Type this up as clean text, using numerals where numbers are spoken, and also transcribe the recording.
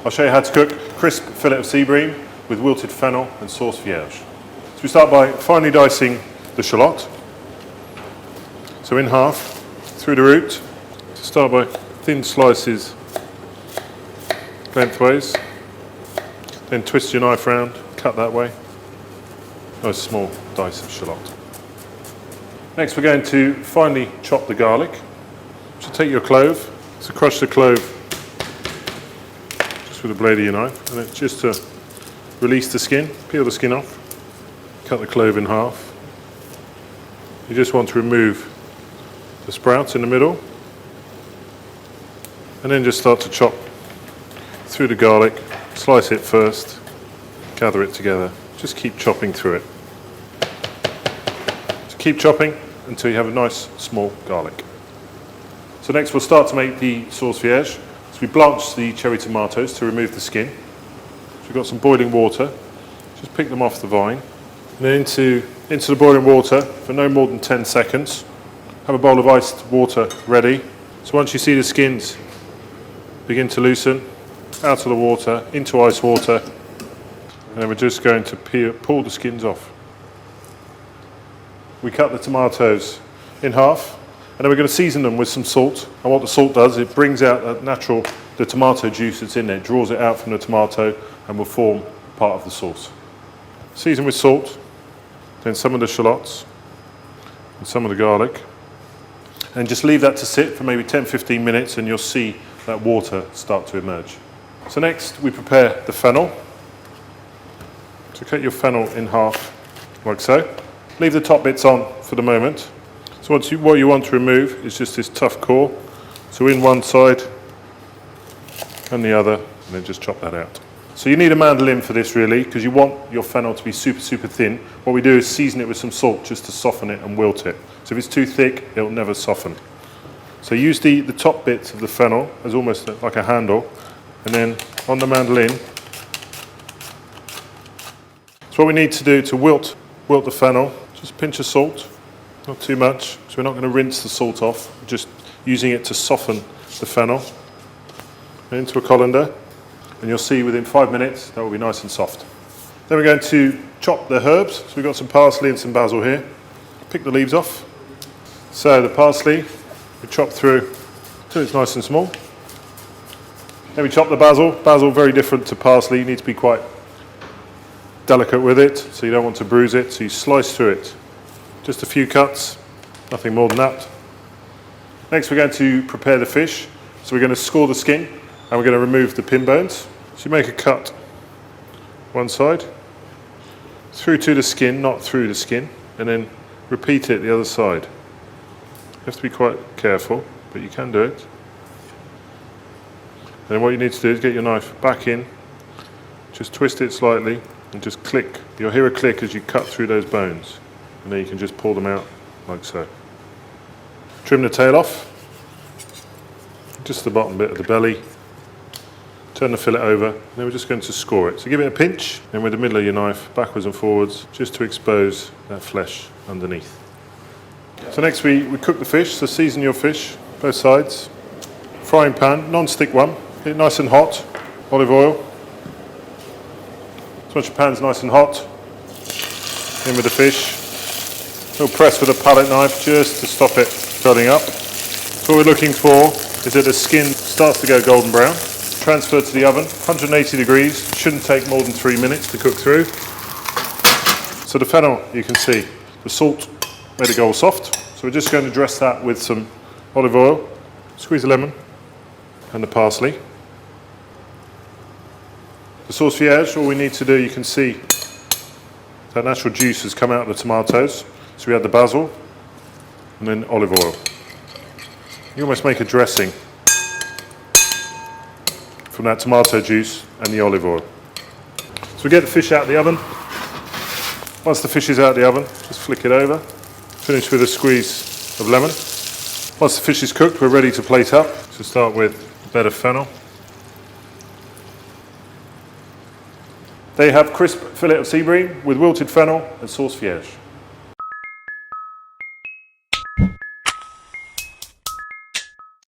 I'll show you how to cook crisp fillet of sea bream with wilted fennel and sauce Vierge. So we start by finely dicing the shallot. So in half, through the root. So start by thin slices lengthways. Then twist your knife round, cut that way. Nice small dice of shallot. Next we're going to finely chop the garlic. So take your clove, so crush the clove with the blade of your knife, and it's just to release the skin, peel the skin off, cut the clove in half. You just want to remove the sprouts in the middle, and then just start to chop through the garlic, slice it first, gather it together, just keep chopping through it. So keep chopping until you have a nice small garlic. So next we'll start to make the sauce Vierge. We blanch the cherry tomatoes to remove the skin. So we've got some boiling water. Just pick them off the vine. And then into the boiling water for no more than 10 seconds. Have a bowl of iced water ready. So once you see the skins begin to loosen, out of the water, into ice water. And then we're just going to pull the skins off. We cut the tomatoes in half. And then we're going to season them with some salt. And what the salt does, it brings out the tomato juice that's in there, draws it out from the tomato and will form part of the sauce. Season with salt, then some of the shallots and some of the garlic. And just leave that to sit for maybe 10-15 minutes and you'll see that water start to emerge. So next we prepare the fennel. So cut your fennel in half like so. Leave the top bits on for the moment. So what you want to remove is just this tough core. So in one side and the other, and then just chop that out. So you need a mandolin for this really, because you want your fennel to be super, super thin. What we do is season it with some salt just to soften it and wilt it. So if it's too thick, it'll never soften. So use the top bits of the fennel as almost like a handle, and then on the mandolin. So what we need to do to wilt the fennel, just a pinch of salt. Not too much, so we're not going to rinse the salt off, we're just using it to soften the fennel. And into a colander, and you'll see within 5 minutes that will be nice and soft. Then we're going to chop the herbs, so we've got some parsley and some basil here. Pick the leaves off. So the parsley, we chop through till it's nice and small. Then we chop the basil. Basil very different to parsley, you need to be quite delicate with it, so you don't want to bruise it, so you slice through it. Just a few cuts, nothing more than that. Next we're going to prepare the fish. So we're going to score the skin and we're going to remove the pin bones. So you make a cut one side, through to the skin, not through the skin, and then repeat it the other side. You have to be quite careful, but you can do it. And then what you need to do is get your knife back in, just twist it slightly and just click. You'll hear a click as you cut through those bones. And then you can just pull them out like so. Trim the tail off, just the bottom bit of the belly. Turn the fillet over, and then we're just going to score it. So give it a pinch, and with the middle of your knife, backwards and forwards, just to expose that flesh underneath. So next we cook the fish, so season your fish, both sides. Frying pan, non-stick one, get it nice and hot, olive oil. So once your pan's nice and hot, in with the fish. A little press with a palette knife just to stop it curling up. So what we're looking for is that the skin starts to go golden brown. Transfer to the oven, 180 degrees, shouldn't take more than 3 minutes to cook through. So the fennel, you can see, the salt made it go all soft. So we're just going to dress that with some olive oil, squeeze a lemon, and the parsley. The sauce Vierge, all we need to do, you can see that natural juice has come out of the tomatoes. So we add the basil and then olive oil. You almost make a dressing from that tomato juice and the olive oil. So we get the fish out of the oven. Once the fish is out of the oven, just flick it over. Finish with a squeeze of lemon. Once the fish is cooked, we're ready to plate up. So start with a bed of fennel. There you have crisp fillet of sea bream with wilted fennel and sauce Vierge.